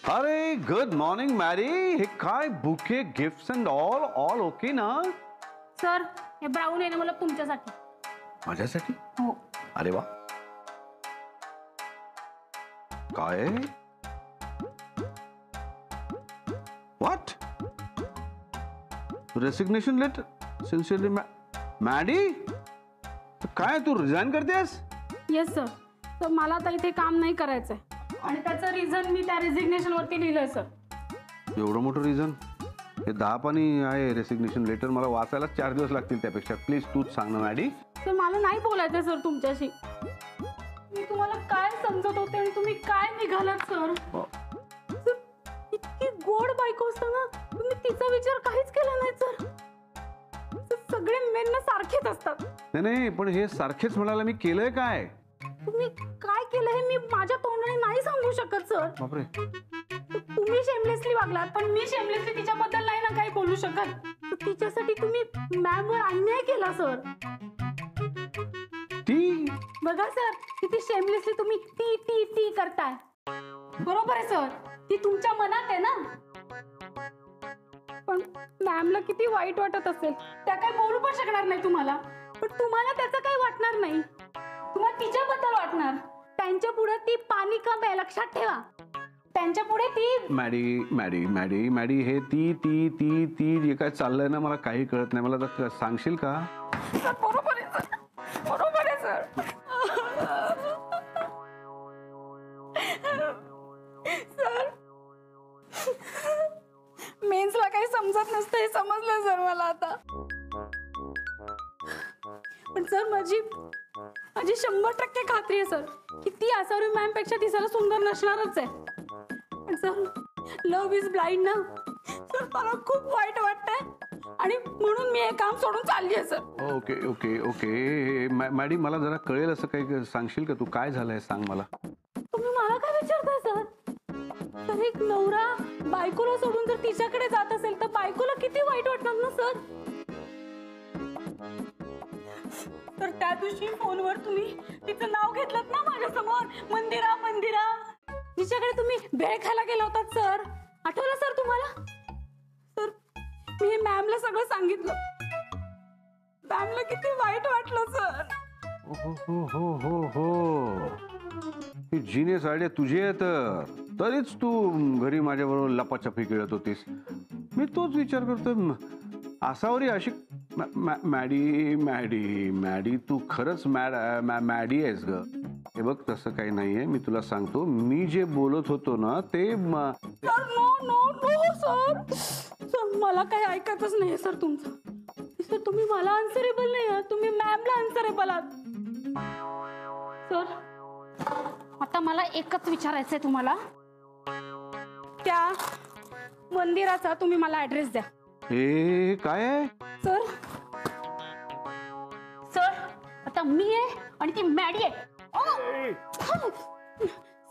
अरे good morning Mary. हे काय bouquet gifts and all okay ना? सर हे ब्राऊन आहे ना मला तुमच्यासाठी. माझ्यासाठी? हो. अरे वा. काय? What? Resignation letter? Sincerely Maddy, काय तू रिझाईन करतेस? Yes sir. तर मला आता इथे काम नाही करायचंय आणि त्याचं रिझन मी त्या रेसिग्नेशन वरती लिहिलंय सर. एवढं मोठं रिझन? हे 10 पानी आहे रेसिग्नेशन लेटर. मला वाचायला 4 दिवस लागतील त्यापेक्षा. प्लीज तूच सांग ना मॅडी. सर मला नाही बोलायचं सर तुमच्याशी. मी तुम्हाला काय समजत होते आणि तुम्ही काय निघालात सर. सर इतकी गोड बायको असताना तुम्ही तिचा विचार काहीच केला नाही सर. सगळे मेन सारखेच असतात. नाही, पण हे सारखेच म्हणाला. मी केलंय काय? तुम्ही काय केलं हे मी माझ्या तोंडाने नाही सांगू शकत सर. बापरे. तुम्ही शेमलेसली वागलात पण मी शेमलेसली तिच्याबद्दल नाही ना काही बोलू शकत. तिच्यासाठी तुम्ही मॅमवर अन्याय केला सर. ती बघा सर किती शेमलेसली तुम्ही ती ती ती करताय. बरोबर आहे सर, ती तुमच्या मनात आहे ना. पण मॅमला किती वाईट वाटत असेल. त्या काय बोलू पण शकणार नाही तुम्हाला. पण तुम्हाला त्याचं काही वाटणार नाही. तुम्हाला तिच्याबद्दल वाटणार. त्यांच्या पुढे ती पाणी कम आहे लक्षात ठेवा. त्यांच्या पुढे ती मॅडी हे ती जे काय चाललंय ना मला काही कळत नाही. मला सांगशील का? बरोबर आहे सर. बरोबर आहे सर. सर मेन्सला काही समजत नसतं हे समजलं सर मला आता. पण सर माझी 100% खात्री आहे सर की ती आसावरी मॅम पेक्षा दिसायला सुंदर नसणारच आहे. पण सर लव्ह इज ब्लाइंड ना सर. मला खूप वाईट वाटतंय आणि म्हणून मी हे काम सोडून चालली आहे सर. ओके मॅडी, मला जरा कळेल असं काही सांगशील का? तू काय झालंय सांग मला. तुम्ही मला काय विचारताय सर? तर एक नवरा बायकोला सोडून जर तिच्याकडे जात असेल तर बायकोला किती वाईट वाटणार ना सर. तर त्या दिवशी फोनवर तुम्ही तिचं नाव घेतलं ना माझ्या समोर. मंदिरा तिच्याकडे तुम्ही भेळ खायला गेला होतात सर. आठवलं सर तुम्हाला? सर मी हे मॅमला सगळं सांगितलं. मॅमला किती वाईट वाटलं सर. हो ही जिनियस आयडिया तुझी आहे तरीच तू घरी माझ्याबरोबर लपाछपी खेळत होतीस. मी तोच विचार करतोय. आसावरी अशी मॅडी तू खरंच मॅडी आहेस ग. हे बघ तसं काही नाहीये. मी तुला सांगतो मी जे बोलत होतो ना ते सर नो सर मला काही ऐकायचंच नाही सर तुमचं. सर तुम्ही मला आन्सरेबल नाही आहात. तुम्ही मॅमला आन्सरेबल आहात सर. आता मला एकच विचारायचंय तुम्हाला. त्या मंदिराचा तुम्ही मला ऍड्रेस द्या. हे काय आहे सर आता मी आहे आणि ती मॅडी आहे.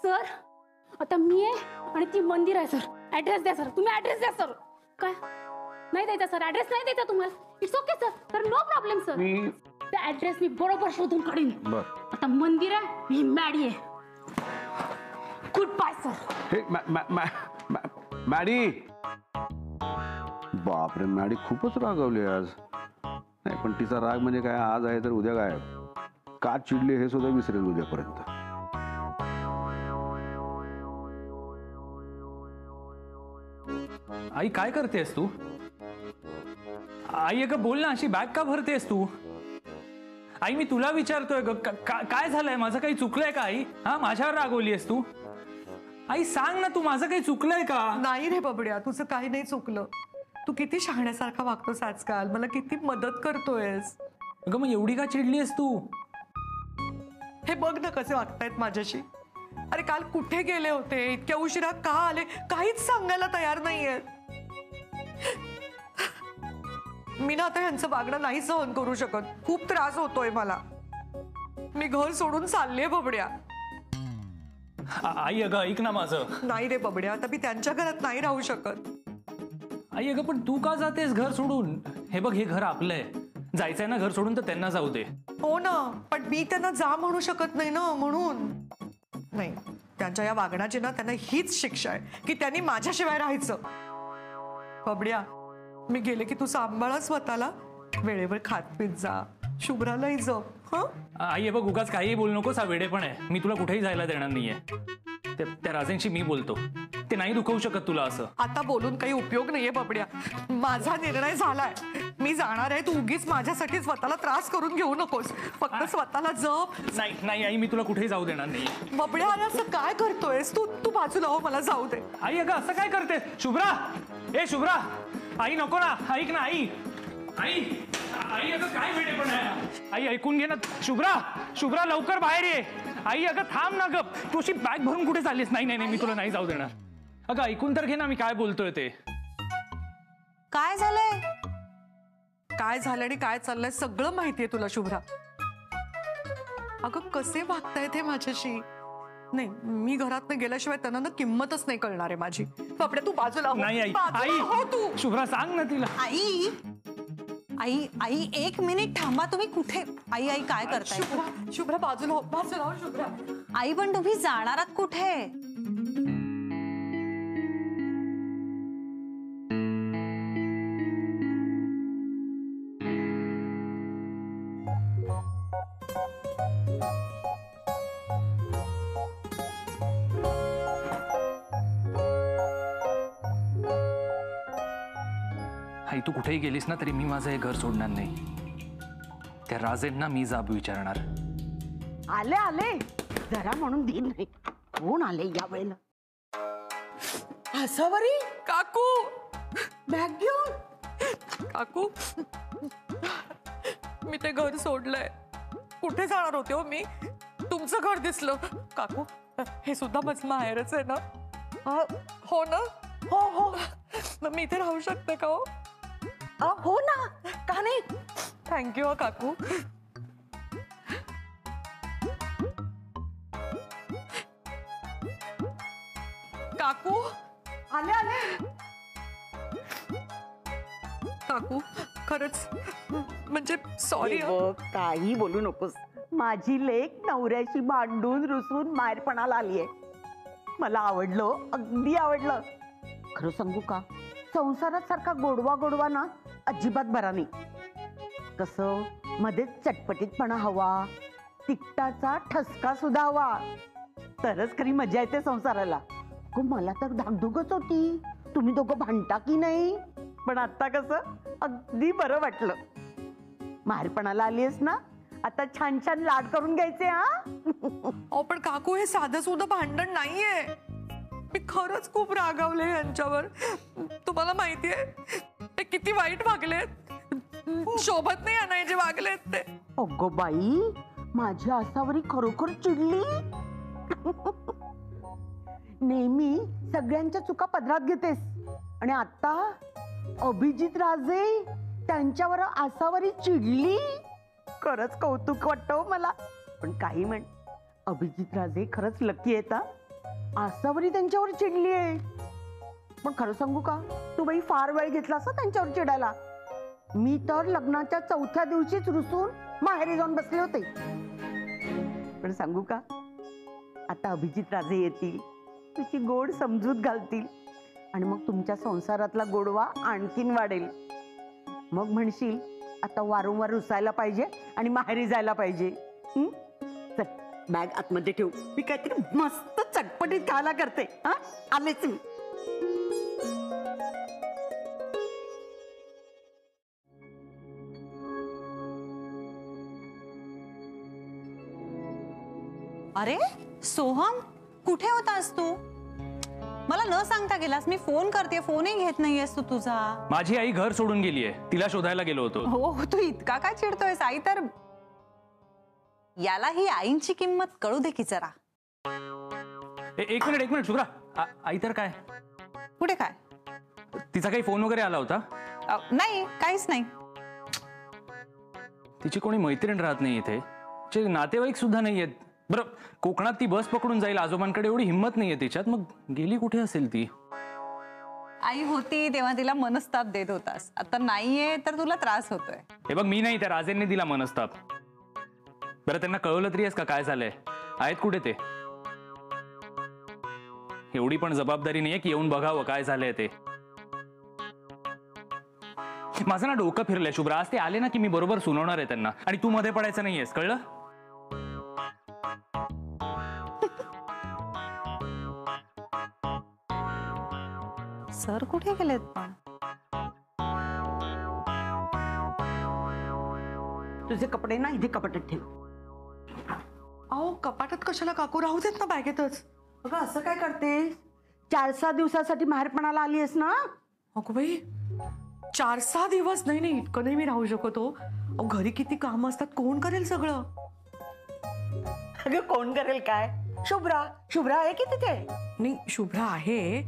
सर आता मी आहे आणि ती मंदिर आहे सर. ऍड्रेस द्या सर. तुम्ही ऍड्रेस द्या सर. काय नाही द्यायचा सर? ऍड्रेस नाही द्यायचा तुम्हाला? It's okay sir no problem sir. त्या ऍड्रेस मी बरोबर शोधून काढीन. आता मंदिर आहे ही मॅडी आहे. Good bye sir. मॅडी. बापरे मॅडी खूपच रागावली आज. नाही पण तिचा राग म्हणजे काय आज आहे तर उद्या काय का चिडले हे सुद्धा विसरेल उद्यापर्यंत. आई काय करतेस तू? आई अगं बोल ना. अशी बॅग का भरतेस तू? आई मी तुला विचारतोय काय झालंय? माझं काही चुकलंय का आई? हा माझ्यावर रागवलीयस तू? आई सांग ना तू माझं काही चुकलंय का? नाही रे बबड्या तुझं काही नाही चुकलं. तू किती शहाण्यासारखा वागतोस आजकाल. मला किती मदत करतोयस. अगं मग एवढी का चिडलीयस तू? हे बघ ना कसे वागतायत माझ्याशी. अरे काल कुठे गेले होते? इतक्या उशिरा का आले? काहीच सांगायला तयार नाहीयेत. मी ना आता ह्यांचं वागणं नाही सहन करू शकत. खूप त्रास होतोय मला. मी घर सोडून चालले बबड्या. आई अगं ऐक ना माझं. नाही रे बबड्या आता मी त्यांच्या घरात नाही राहू शकत. आई अगं पण तू का जातेस घर सोडून? हे बघ हे घर आपलं आहे. जायचंय ना घर सोडून तर त्यांना जाऊ दे. हो ना पण मी त्यांना जा म्हणू शकत नाही ना म्हणून. नाही त्यांच्या या वागण्याची ना त्यांना हीच शिक्षा आहे की त्यांनी माझ्याशिवाय राहायचं. बबड्या, मी गेले की तू सांभाळा स्वतःला, वेळेवर खात पीत जा, शुभ्रालाही जप. हं? आई हे बघ, उगाच काही बोलू नकोस, हा वेडे पण आहे. मी तुला कुठेही जायला देणार नाहीये. त्या राजेंशी मी बोलतो, ते नाही दुखवू शकत तुला असं. आता बोलून काही उपयोग नाहीये बबड्या, माझा निर्णय झालाय, मी जाणार आहे. तू उगीच माझ्यासाठी स्वतःला त्रास करून घेऊ नकोस, फक्त स्वतःला जप. नाही नाही आई, मी तुला कुठेही जाऊ देणार नाही. बबड्या, अरे असं काय करतोयस तू? तू बाजूला हो, मला जाऊ दे. आई अगं असं काय करते? शुभ्रा, ए शुभ्रा, आई नको ना, ऐक ना आई. आई आई अगं काय वेडे पण आहे. आई ऐकून घे ना. शुभ्रा, शुभ्रा लवकर बाहेर ये. आई अगं थांब ना गप, तू अशी बॅग भरून कुठे चाललीस? नाही नाही नाही, मी तुला नाही जाऊ देणार. अगं ऐकून तर घे ना, मी काय बोलतोय ते. काय झालंय? काय झालं आणि काय चाललंय सगळं माहितीये तुला शुभ्रा. अगं कसे वागतायत हे माझ्याशी. नाही, मी घरात गेल्याशिवाय त्यांना ना किंमतच नाही कळणार आहे माझी. बापड्या, तू बाजूला हो. नाही आई, बाजूला आई हो तू. शुभ्रा सांग ना तिला. आई आई आई एक मिनिट थांबा, तुम्ही कुठे? आई आई काय करताय? शुभ्रा, शुभ्रा बाजूला हो, बाजूला हो शुभ्रा. आई पण तुम्ही जाणार आहात कुठे? आई तू कुठेही गेलीस ना तरी मी माझं हे घर सोडणार नाही. त्या राजेंना मी जाब विचारणार. आले आले, जरा म्हणून दिन नाही. कोण आले या वेळेला? आसावरी काकू, बॅग घेऊन. काकू, मी ते घर सोडलंय. कुठे जाणार होते हो मी? तुमचं घर दिसलं. काकू, हे सुद्धा माझं माहेरच आहे ना? हो ना? हो हो मग मी इथे राहू शकते का हो? हो ना, का नाही? थँक्यू हो काकू. काकू, आले आले. काकू खरंच म्हणजे सॉरी. काही बोलू नकोस. माझी लेक नवऱ्याशी भांडून रुसून माहेरपणाला आलीये. मला आवडलं, अगदी आवडलं. खरं सांगू का, संसारात सारखा गोडवा गोडवा ना अजिबात बरा नाही. कसं मध्येच चटपटीतपणा हवा, तिखटाचा ठसका सुद्धा हवा, तरच खरी मजा येते संसाराला. मला तर धाकधुकच होती, तुम्ही दोघं भांडता की नाही. पण आता कसं अगदी बरं वाटलं. माहेरपणाला आलीयस ना, आता छान छान लाड करून घ्यायचे. अहो पण काकू, हे साधं सुद्धा भांडण नाहीये. मी खरंच खूप रागावले यांच्यावर. तुम्हाला माहितीये ते किती वाईट वागलेत. शोभत नाही यांना जे वागलेत ते. अगो बाई, माझी आसावरी खरोखर चिडली. नेहमी सगळ्यांच्या चुका पदरात घेतेस आणि आता अभिजित राजे त्यांच्यावर आसावरी चिडली. खरंच कौतुक वाटतं मला. पण काही म्हण, अभिजित राजे खरंच लकी आहेत. आसावरी त्यांच्यावर चिडली आहे. पण खरं सांगू का, तू बाई फार वेळ घेतला असं त्यांच्यावर चिडायला. मी तर लग्नाच्या 4थ्या दिवशीच रुसून माहेरी जाऊन बसले होते. पण सांगू का, आता अभिजित राजे येतील, तुझी गोड समजूत घालतील आणि मग तुमच्या संसारातला गोडवा आणखीन वाढेल. मग म्हणशील आता वारंवार रुसायला पाहिजे आणि माहेरी जायला पाहिजे. चल, बॅग आतमध्ये ठेव, मी काहीतरी मस्त चटपटीत खायला करते. आलेच मी. अरे सोहम, कुठे होतास तू? मला न सांगता गेलास. मी फोन करते, फोनही घेत नाहीयेस तू तुझा. माझी आई घर सोडून गेलीये, तिला शोधायला गेलो होतो. हो, तू इतका काय चिडतोयस? आई तर याला ही आईंची किंमत कळू दे की जरा. एक मिनिट शुभ्रा. आई तर काय? कुठे काय? तिचा काही फोन वगैरे आला होता? नाही, काहीच नाही. तिची कोणी मैत्रीण राहत नाही इथे, तिचे नातेवाईक सुद्धा नाहीयेत. बरं, कोकणात ती बस पकडून जाईल आजोबांकडे, एवढी हिंमत नाहीये तिच्यात. मग गेली कुठे असेल ती? आई होती तेव्हा तिला मनस्ताप देत होतास, आता नाहीये तर तुला त्रास होतोय. हे बघ, मी नाही, त्या राजेंनी दिला मनस्ताप. बरं, त्यांना कळवलं तरी आहेस का काय झालंय? आहेत कुठे ते? एवढी पण जबाबदारी नाहीये की येऊन बघावं काय झालंय ते. माझं ना डोकं फिरलंय शुभ्रा. आज ते आले ना की मी बरोबर सुनावणार आहे त्यांना, आणि तू मध्ये पडायचं नाहीयेस, कळलं? सर कुठे गेलेत पण? तुझे कपडे ना इथे कपाटात ठेव. अहो कपाटात कशाला काकू, राहू देत ना बॅगेतच. अगं असं काय करते? 4-6 दिवसासाठी माहेरपणाला आली आहेस ना? अगो बाई, 4-6 दिवस? नाही नाही, इतकं नाही मी राहू शकतो. अहो घरी किती कामं असतात, कोण करेल सगळं? अगं कोण करेल काय? शुभ्रा शुभ्रा आहे की तिथे? नाही, शुभ्रा आहे.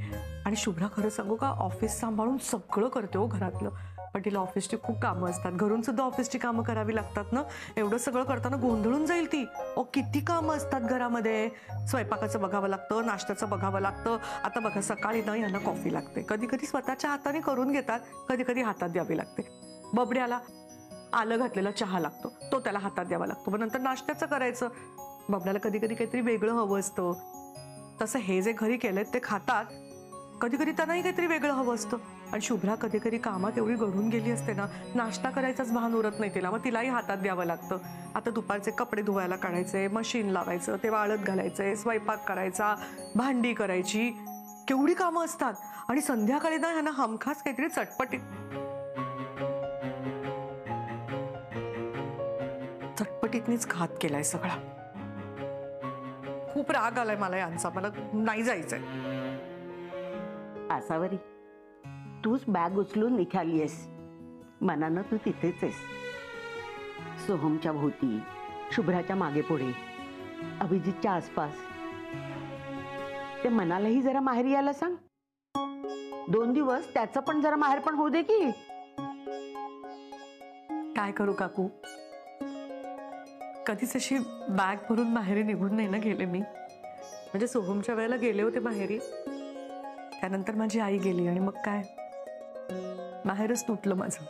आणि शुभ्रा खरं सांगू का, ऑफिस सांभाळून सगळं करते हो घरातलं. पण तिला ऑफिसची खूप कामं असतात, घरून सुद्धा ऑफिसची कामं करावी लागतात ना. एवढं सगळं करताना गोंधळून जाईल ती. अहो किती कामं असतात घरामध्ये. स्वयंपाकाचं बघावं लागतं, नाश्त्याचं बघावं लागतं. आता बघा, सकाळी ना यांना कॉफी लागते, कधी कधी स्वतःच्या हाताने करून घेतात, कधी कधी हातात द्यावी लागते. बबड्याला आलं घातलेला चहा लागतो, तो त्याला हातात द्यावा लागतो. मग नंतर नाश्त्याचं करायचं. बबड्याला कधी कधी काहीतरी वेगळं हवं असतं. तसं हे जे घरी केलंय ते खातात, कधी कधी त्यांनाही काहीतरी वेगळं हवं असतं. आणि शुभ्रा कधी कधी कामात एवढी घडून गेली असते ना, नाश्ता करायचाच भान उरत नाही तिला. मग तिलाही हातात द्यावं लागतं. आता दुपारचे कपडे धुवायला काढायचे, मशीन लावायचं, ते वाळत घालायचे, स्वयंपाक करायचा, भांडी करायची, केवढी कामं असतात. आणि संध्याकाळी ना ह्यांना हमखास काहीतरी चटपटीतनीच घात केलाय सगळा. खूप राग आलाय मला यांचा. मला नाही जायचंय. आसावरी, तूच बॅग उचलून इथे आली आहेस. मनानं तू तिथेच आहेस. सोहमच्या भोवती, शुभ्राच्या मागे पुढे, अभिजितच्या आसपास. ते मनालाही जरा माहेरी यायला सांग. 2 दिवस त्याचं पण जरा माहेर पण होऊ दे की. काय करू काकू, कधीच अशी बॅग भरून माहेरी निघून नाही ना गेले मी. म्हणजे सोहमच्या वेळेला गेले होते माहेरी, त्यानंतर माझी आई गेली आणि मग काय, माहेरच तुटलं माझं.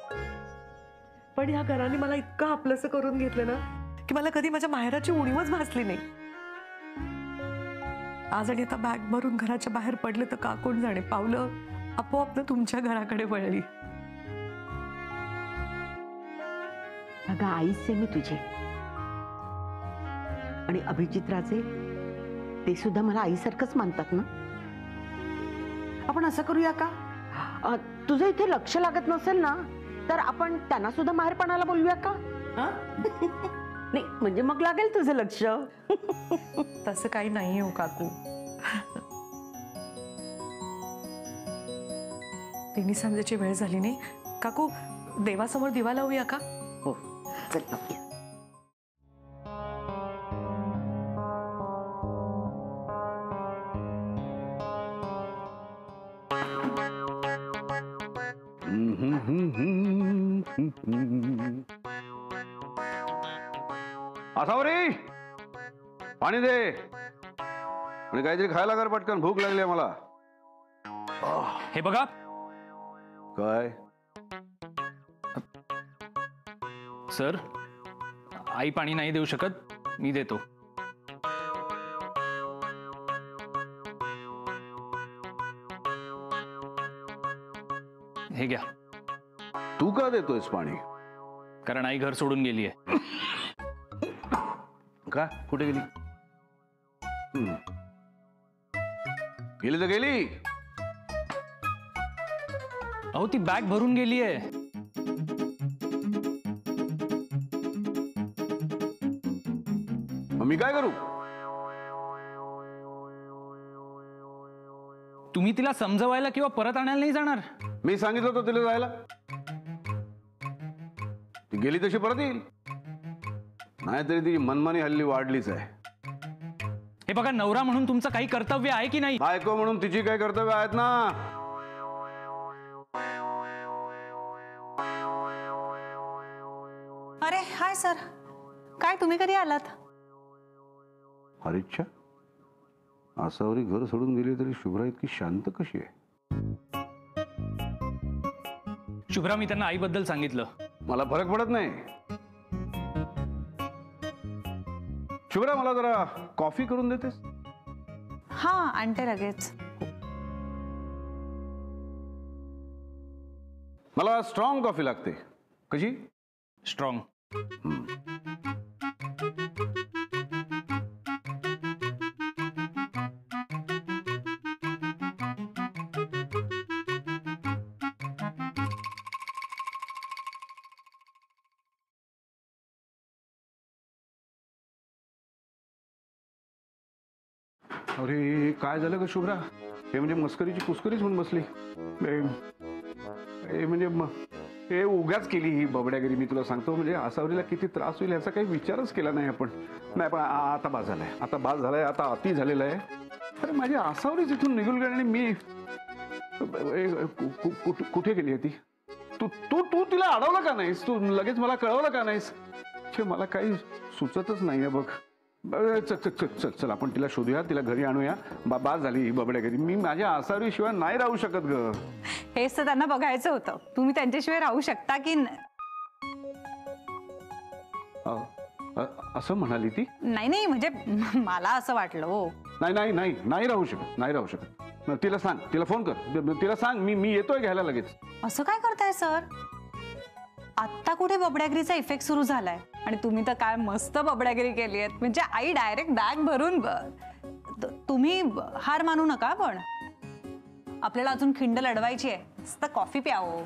पण ह्या घराने मला इतकं आपलंसं करून घेतलं ना की मला कधी माझ्या माहेराची उणीवच भासली नाही. आज आणि आता बॅग भरून घराच्या बाहेर पडले तर का कोण जाणे, पावलं आपोआप ना तुमच्या घराकडे वळली. अगं आईच आहे मी तुझे. आणि अभिजित राजे ते सुद्धा मला आईसारखंच मानतात ना. आपण असं करूया का, तुझं इथे लक्ष लागत नसेल ना तर आपण त्यांना सुद्धा माहेरपणाला बोलूया का? नाही म्हणजे मग लागेल तुझं लक्ष. तसं काही नाही हो काकू. तिन्ही सांजेची वेळ झाली नाही काकू, देवासमोर दिवा लावूया का? हो चल लावूया. आसावरी, पाणी दे आणि काहीतरी खायला कर पटकन, भूक लागली मला. हे बघा, काय सर, आई पाणी नाही देऊ शकत, मी देतो. हे घ्या. तू का देतोयस पाणी? कारण आई घर सोडून गेली आहे. का? कुठे गेली? गेली तर गेली. अहो ती बॅग भरून गेली आहे. मग मी काय करू? तुम्ही तिला समजवायला किंवा परत आणायला नाही जाणार? मी सांगितलं होतं तिला जायला. ती गेली तशी परत येईल. नाहीतरी ती मनमानी हल्ली वाढलीच आहे. हे बघा, नवरा म्हणून तुमचं काही कर्तव्य आहे की नाही? बायको म्हणून तिची काही कर्तव्य आहेत ना. अरे हाय सर, काय तुम्ही कधी आलात? हरिच्छा, आसावरी घर सोडून गेली तरी शुभ्रा इतकी शांत कशी आहे? शुभ्रा, मी त्यांना आईबद्दल सांगितलं. मला फरक पडत नाही. शुभ्रा, मला जरा कॉफी करून देतेस? हा, आणते लगेच. मला स्ट्रॉंग कॉफी लागते. कशी? स्ट्रॉंग. अरे काय झालं ग शुभ्रा? हे म्हणजे मस्करीची कुस्करीच होऊन बसली. हे म्हणजे हे उगाच केली ही बबड्यागिरी. मी तुला सांगतो, म्हणजे आसावरीला किती त्रास होईल याचा काही विचारच केला नाही आपण. नाही पण आता बास झालाय, आता बास झालाय, आता अति झालेलं आहे. अरे माझी आसावरीच इथून निघून गेली आणि मी कुठे गेली आहे ती? तू तू तू तिला अडवलं का नाहीस? तू लगेच मला कळवलं का नाहीस? मला काही सुचतच नाहीये बघ. चल चल चल चल आपण तिला शोधूया, तिला घरी आणूया. बास झाली ही बबड्यागिरी. मी माझ्या आसावरी शिवाय नाही राहू शकत ग. हेच तर त्यांना बघायचं होतं, तुम्ही त्यांच्याशिवाय राहू शकता की असं म्हणाली ती? नाही. नाही म्हणजे मला असं वाटलं हो. नाही नाही नाही नाही राहू शकत, नाही राहू शकत. तिला सांग, तिला फोन कर, तिला सांग मी येतोय घ्यायला लगेच. असं काय करताय सर? आत्ता कुठे बबड्यागिरीचा इफेक्ट सुरू झालाय आणि तुम्ही तर काय मस्त बबड्यागिरी केली आहे. म्हणजे आई डायरेक्ट बॅग भरून. तुम्ही हार मानू नका, पण आपल्याला अजून खिंड लढवायची आहे. मस्त कॉफी प्यावं.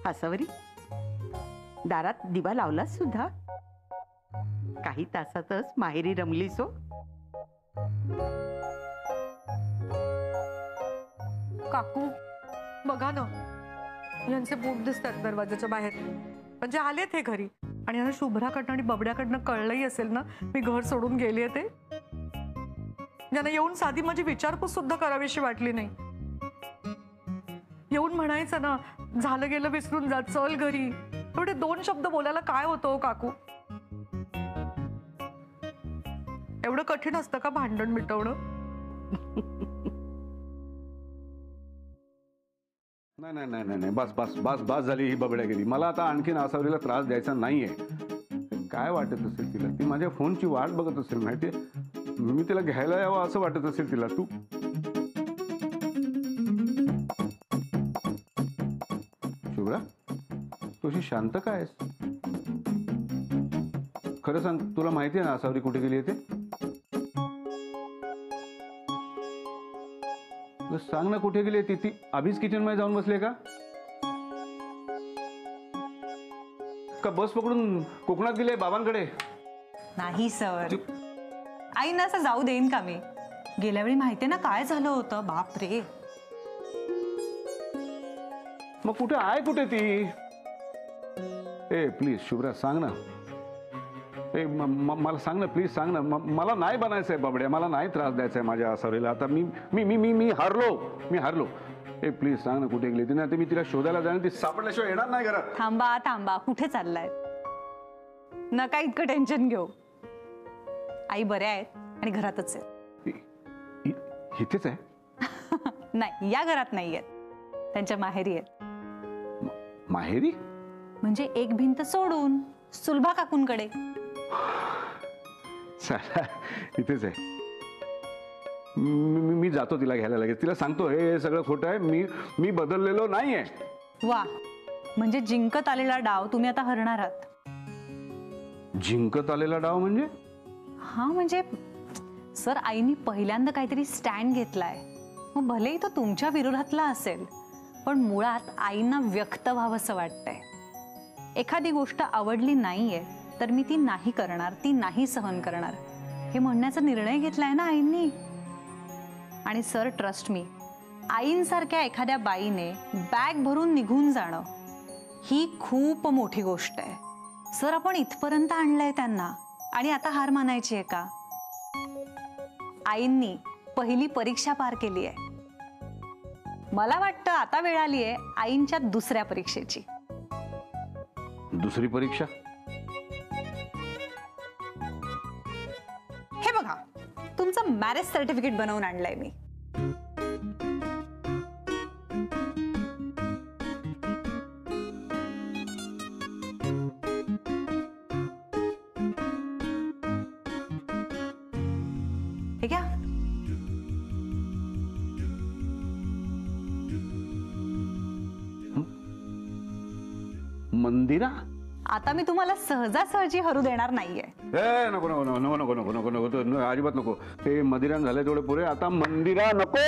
आसावरी, दारात दिवा लावलास सुद्धा? काही तासातच माहेरी रमलीस हो. काकू बघा ना, यांचे बूट दिसतात दरवाजाच्या बाहेर. म्हणजे आलेत हे घरी. आणि यांना शुभ्राकडनं आणि बबड्याकडनं कळलंही असेल ना मी घर सोडून गेली ते. ज्यांना येऊन साधी माझी विचारपूस सुद्धा करावीशी वाटली नाही. येऊन म्हणायचं ना, झालं गेलं विसरून जा, चल घरी. एवढे 2 शब्द बोलायला काय होतं काकू? एवढं कठीण असतं का भांडण मिटवणं? नाही नाही नाही नाही, बस बस बस बस झाली ही बबड्यागिरी. मला आता आणखीन आसावरीला त्रास द्यायचा नाहीये. काय वाटत असेल तिला? ती माझ्या फोनची वाट बघत असेल माहितीये. मी तिला घ्यायला यावं असं वाटत असेल तिला. तू शुभ्रा, तू अशी शांत काय आहेस? खरं सांग, तुला माहिती आहे ना आसावरी कुठे गेली आहे ते? सांग ना कुठे गेली ती? ती अभिज किचन मध्ये जाऊन बसले का बस पकडून कोकणात गेले बाबांकडे? नाही सर, आईना असं जाऊ देईन का मी? गेल्या वेळी माहितीये ना काय झालं होतं? बापरे. मग कुठे आहे? कुठे ती? ए प्लीज शुभ्रा सांग ना. ए मला सांग ना प्लीज, सांग ना. मला नाही बनायचंय बाबड्या, मला नाही त्रास द्यायचा आहे माझ्या आसावरीला. आता मी मी मी मी मी हारलो. ए प्लीज सांग ना कुठे गेली ती? नाही मी तिला शोधायला जाणार, ती सापडल्याशिवाय येणार नाही घरात. थांबा, कुठे चाललाय? नका इतकं टेन्शन घेऊ. आई बऱ्या आहेत आणि घरातच आहेत. इथेच आहे? नाही, या घरात नाही आहेत, त्यांच्या माहेरी आहेत. माहेरी म्हणजे एक भिंत सोडून सुलभा काकूंकडे. इथेच आहे. मी जातो तिला घ्यायला लगेच. तिला सांगतो हे सगळं खोटं आहे, मी बदललेलो नाहीये. वा, म्हणजे जिंकत आलेला डाव तुम्ही आता हरणार आहात. जिंकत आलेला डाव म्हणजे? हा म्हणजे सर, आईनी पहिल्यांदा काहीतरी स्टँड घेतलाय. मग भलेही तो तुमच्या विरोधातला असेल, पण मुळात आईंना व्यक्त व्हावंसं वाटतंय. एखादी गोष्ट आवडली नाहीये तर मी ती नाही करणार, ती नाही सहन करणार, हे म्हणण्याचा निर्णय घेतलाय ना आईंनी. आणि सर ट्रस्ट मी, आईंसारख्या एखाद्या बाईने बॅग भरून निघून जाणं ही खूप मोठी गोष्ट आहे. सर आपण इथपर्यंत आणलंय त्यांना आणि आता हार मानायची आहे का? आईंनी पहिली परीक्षा पार केली आहे. मला वाटतं आता वेळ आली आहे आईंच्या दुसऱ्या परीक्षेची. दुसरी परीक्षा? हे बघा, तुमचं मॅरेज सर्टिफिकेट बनवून आणलंय मी. हे घ्या. मंदिरा आता मी तुम्हाला सहजासहजी हरू देणार नाहीये. ए नको नको नको नको नको नको नको नको अजिबात नको. ते मदिरान झाले तेवढे पुरे. आता मंदिरा नको.